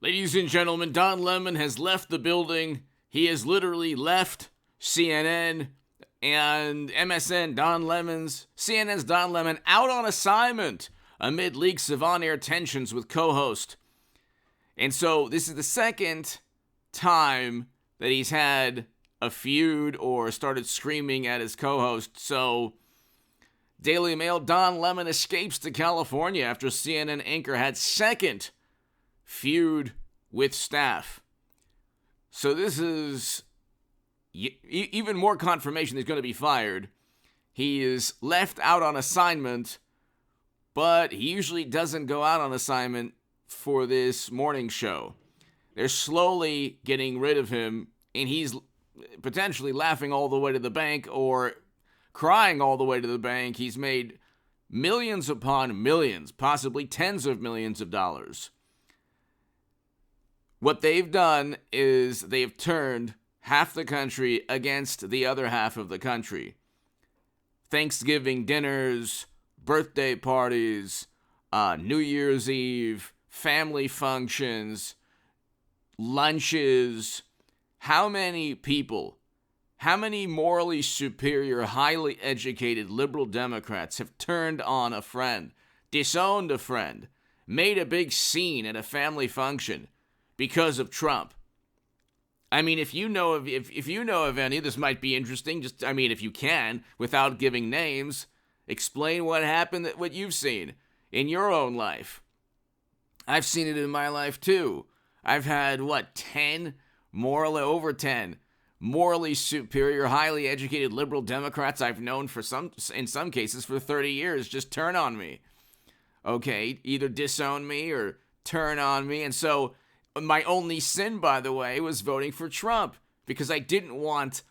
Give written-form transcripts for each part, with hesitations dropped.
Ladies and gentlemen, Don Lemon has left the building. He has literally left CNN and MSN, CNN's Don Lemon out on assignment amid leaks of on-air tensions with co-host. And so this is the second time that he's had a feud or started screaming at his co-host. So Daily Mail, Don Lemon escapes to California after CNN anchor had second feud with staff. So this is even more confirmation he's going to be fired. He is left out on assignment, but he usually doesn't go out on assignment for this morning show. They're slowly getting rid of him, and he's potentially laughing all the way to the bank or crying all the way to the bank. He's made millions upon millions, possibly tens of millions of dollars. What they've done is they've turned half the country against the other half of the country. Thanksgiving dinners, birthday parties, New Year's Eve, family functions, lunches. How many people, how many morally superior, highly educated liberal Democrats have turned on a friend, disowned a friend, made a big scene at a family function because of Trump? I mean, if you know of any, this might be interesting. If you can, without giving names, explain what happened, what you've seen in your own life. I've seen it in my life too. I've had, 10 morally superior, highly educated liberal Democrats I've known in some cases for 30 years just turn on me. Okay, either disown me or turn on me. And so my only sin, by the way, was voting for Trump because I didn't want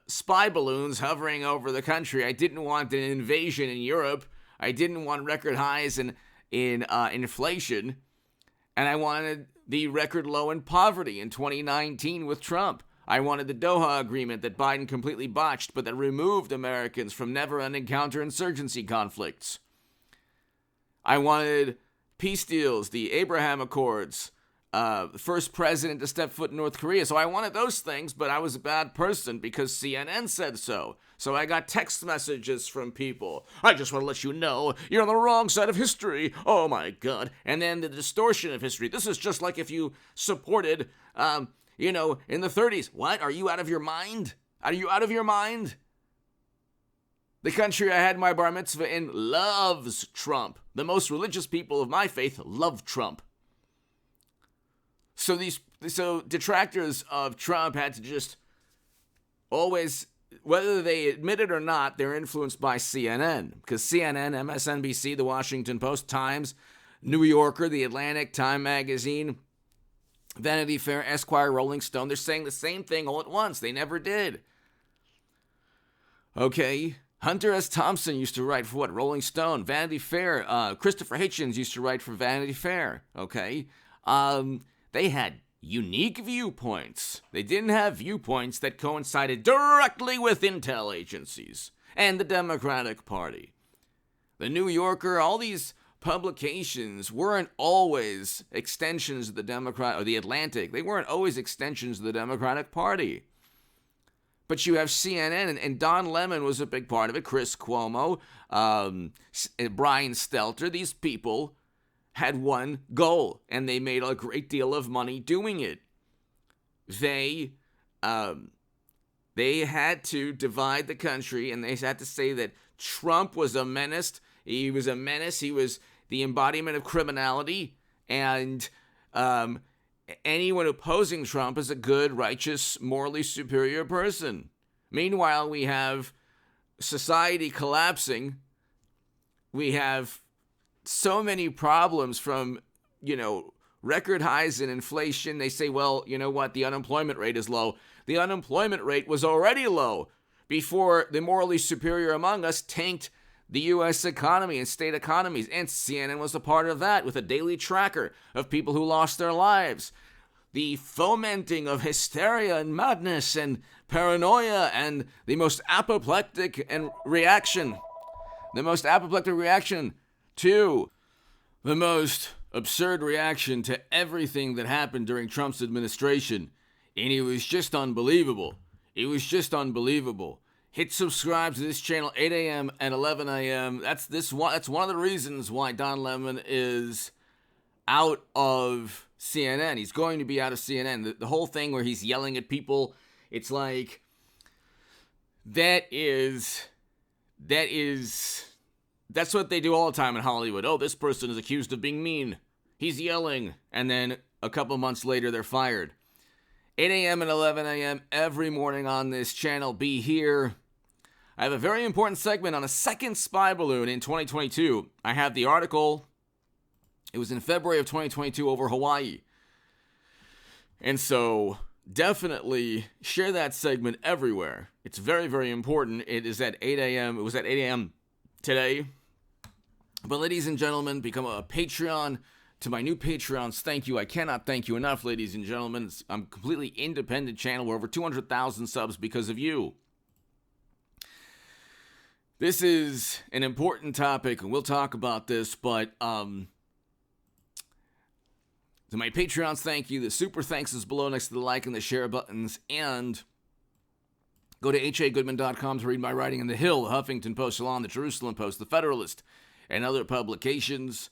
spy balloons hovering over the country. I didn't want an invasion in Europe. I didn't want record highs in inflation. And I wanted the record low in poverty in 2019 with Trump. I wanted the Doha Agreement that Biden completely botched, but that removed Americans from never-ending counterinsurgency conflicts. I wanted peace deals, the Abraham Accords, the first president to step foot in North Korea. So I wanted those things, but I was a bad person because CNN said so. So I got text messages from people. I just want to let you know, you're on the wrong side of history. Oh my God. And then the distortion of history. This is just like if you supported, in the 30s. What? Are you out of your mind? Are you out of your mind? The country I had my bar mitzvah in loves Trump. The most religious people of my faith love Trump. So detractors of Trump had to just always, whether they admit it or not, they're influenced by CNN. Because CNN, MSNBC, The Washington Post, Times, New Yorker, The Atlantic, Time Magazine, Vanity Fair, Esquire, Rolling Stone, they're saying the same thing all at once. They never did. Okay, Hunter S. Thompson used to write for Rolling Stone, Vanity Fair. Christopher Hitchens used to write for Vanity Fair. Okay, they had unique viewpoints. They didn't have viewpoints that coincided directly with intel agencies and the Democratic Party. The New Yorker, all these publications weren't always extensions of the Democrat, or the Atlantic. They weren't always extensions of the Democratic Party. But you have CNN, and Don Lemon was a big part of it. Chris Cuomo, Brian Stelter, these people had one goal, and they made a great deal of money doing it. They had to divide the country, and they had to say that Trump was a menace. He was a menace. He was the embodiment of criminality, and anyone opposing Trump is a good, righteous, morally superior person. Meanwhile, we have society collapsing. We have so many problems from, record highs in inflation. They say, well, you know what? The unemployment rate is low. The unemployment rate was already low before the morally superior among us tanked the U.S. economy and state economies. And CNN was a part of that with a daily tracker of people who lost their lives. The fomenting of hysteria and madness and paranoia and the most apoplectic reaction to the most absurd reaction to everything that happened during Trump's administration. And it was just unbelievable. It was just unbelievable. Hit subscribe to this channel 8 a.m. and 11 a.m. That's one of the reasons why Don Lemon is out of CNN. He's going to be out of CNN. The whole thing where he's yelling at people, it's like, that's what they do all the time in Hollywood. Oh, this person is accused of being mean. He's yelling. And then a couple months later, they're fired. 8 a.m. and 11 a.m. every morning on this channel. Be here. I have a very important segment on a second spy balloon in 2022. I have the article. It was in February of 2022 over Hawaii. And so definitely share that segment everywhere. It's very, very important. It is at 8 a.m. It was at 8 a.m. today. But ladies and gentlemen, become a Patreon. To my new Patreons, thank you. I cannot thank you enough, ladies and gentlemen. I'm a completely independent channel. We're over 200,000 subs because of you. This is an important topic, and we'll talk about this, but to my Patreons, thank you. The super thanks is below next to the like and the share buttons, and go to hagoodman.com to read my writing in The Hill, the Huffington Post, Salon, the Jerusalem Post, the Federalist, and other publications.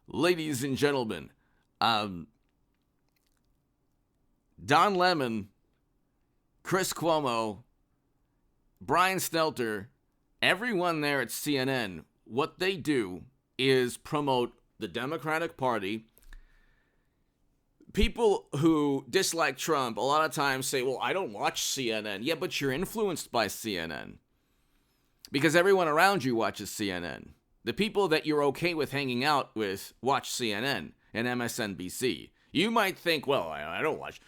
Ladies and gentlemen, Don Lemon, Chris Cuomo, Brian Stelter, everyone there at CNN, what they do is promote the Democratic Party. People who dislike Trump a lot of times say, well, I don't watch CNN. Yeah, but you're influenced by CNN because everyone around you watches CNN. The people that you're okay with hanging out with watch CNN and MSNBC. You might think, well, I don't watch.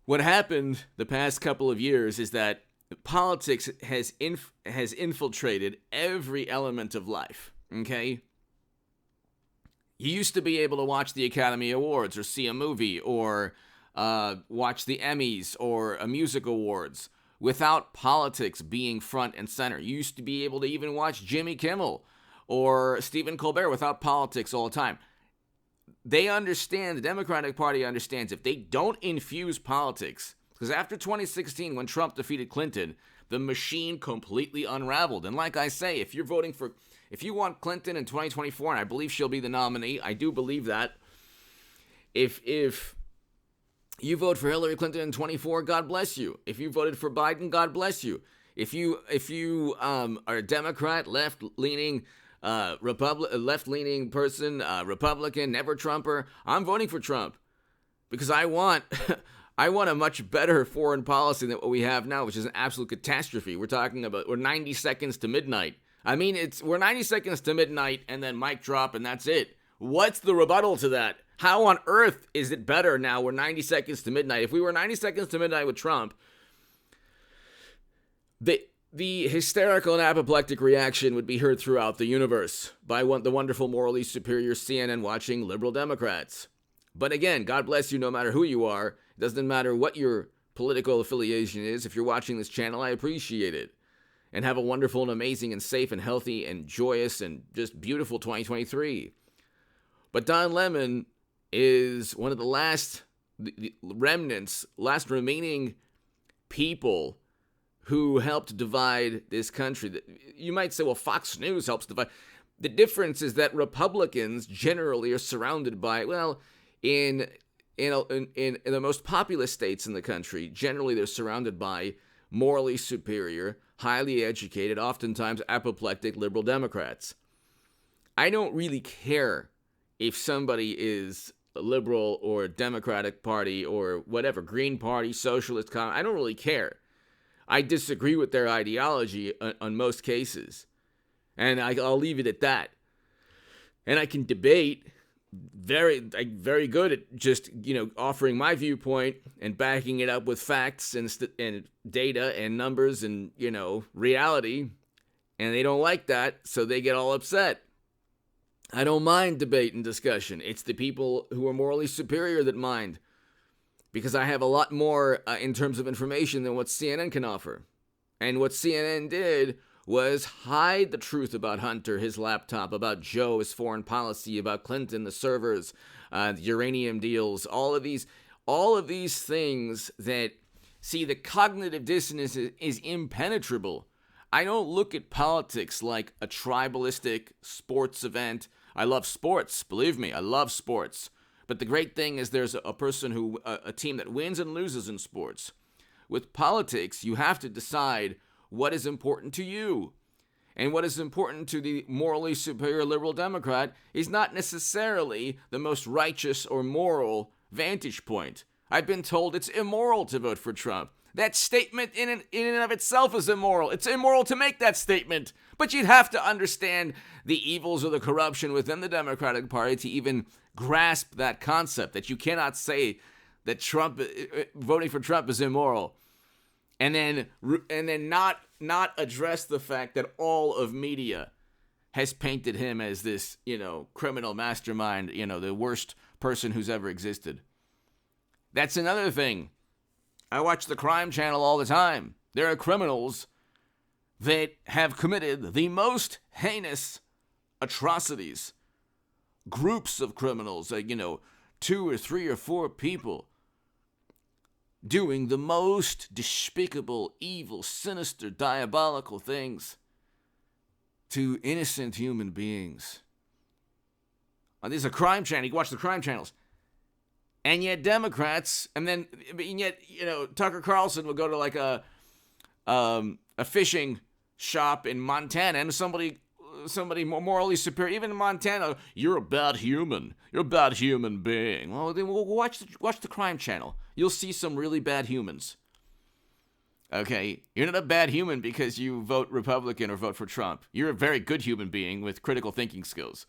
What happened the past couple of years is that politics has infiltrated every element of life, okay? You used to be able to watch the Academy Awards or see a movie or watch the Emmys or a music awards without politics being front and center. You used to be able to even watch Jimmy Kimmel or Stephen Colbert without politics all the time. They understand, the Democratic Party understands, if they don't infuse politics, because after 2016, when Trump defeated Clinton, the machine completely unraveled. And like I say, if you want Clinton in 2024, and I believe she'll be the nominee, I do believe that. If you vote for Hillary Clinton in 24, God bless you. If you voted for Biden, God bless you. If you are a Democrat, left-leaning person, Republican, never Trumper, I'm voting for Trump because I want I want a much better foreign policy than what we have now, which is an absolute catastrophe. We're 90 seconds to midnight. I mean, we're 90 seconds to midnight and then mic drop and that's it. What's the rebuttal to that? How on earth is it better now? We're 90 seconds to midnight. If we were 90 seconds to midnight with Trump, the hysterical and apoplectic reaction would be heard throughout the universe by the wonderful, morally superior CNN-watching liberal Democrats. But again, God bless you no matter who you are. It doesn't matter what your political affiliation is. If you're watching this channel, I appreciate it. And have a wonderful and amazing and safe and healthy and joyous and just beautiful 2023. But Don Lemon is one of the last remaining people who helped divide this country. You might say, well, Fox News helps divide. The difference is that Republicans generally are surrounded by, well, in the most populous states in the country, generally they're surrounded by morally superior, highly educated, oftentimes apoplectic liberal Democrats. I don't really care if somebody is a liberal or Democratic Party or whatever, Green Party, Socialist, I don't really care. I disagree with their ideology on most cases. And I'll leave it at that. And I can debate very good at just, offering my viewpoint and backing it up with facts and data and numbers and, reality. And they don't like that, so they get all upset. I don't mind debate and discussion. It's the people who are morally superior that mind. Because I have a lot more in terms of information than what CNN can offer. And what CNN did was hide the truth about Hunter, his laptop, about Joe, his foreign policy, about Clinton, the servers, the uranium deals, all of these things that, see, the cognitive dissonance is impenetrable. I don't look at politics like a tribalistic sports event. I love sports, believe me, I love sports. But the great thing is there's a team that wins and loses in sports. With politics, you have to decide what is important to you. And what is important to the morally superior liberal Democrat is not necessarily the most righteous or moral vantage point. I've been told it's immoral to vote for Trump. That statement in and of itself is immoral. It's immoral to make that statement. But you'd have to understand the evils of the corruption within the Democratic Party to even grasp that concept, that you cannot say that voting for Trump is immoral, and then not address the fact that all of media has painted him as this, criminal mastermind, the worst person who's ever existed. That's another thing. I watch the crime channel all the time. There are criminals that have committed the most heinous atrocities. Groups of criminals, 2 or 3 or 4 people doing the most despicable, evil, sinister, diabolical things to innocent human beings. This is a crime channel. You can watch the crime channels. And yet Democrats, and yet, Tucker Carlson will go to like a fishing shop in Montana, and somebody more morally superior, even in Montana, you're a bad human. You're a bad human being. Well, then we'll watch the crime channel. You'll see some really bad humans. Okay, you're not a bad human because you vote Republican or vote for Trump. You're a very good human being with critical thinking skills.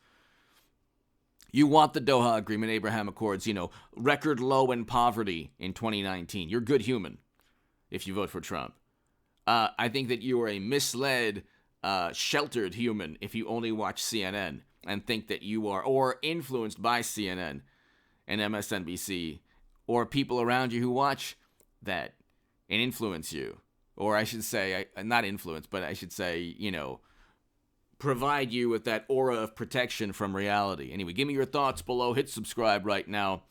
You want the Doha Agreement, Abraham Accords, record low in poverty in 2019. You're a good human if you vote for Trump. I think that you are a misled, sheltered human if you only watch CNN and think that you are, or influenced by CNN and MSNBC, or people around you who watch that and influence you. Or I should say, not influence, but I should say, provide you with that aura of protection from reality. Anyway, give me your thoughts below. Hit subscribe right now.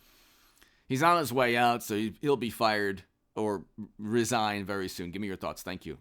He's on his way out, so he'll be fired or resign very soon. Give me your thoughts. Thank you.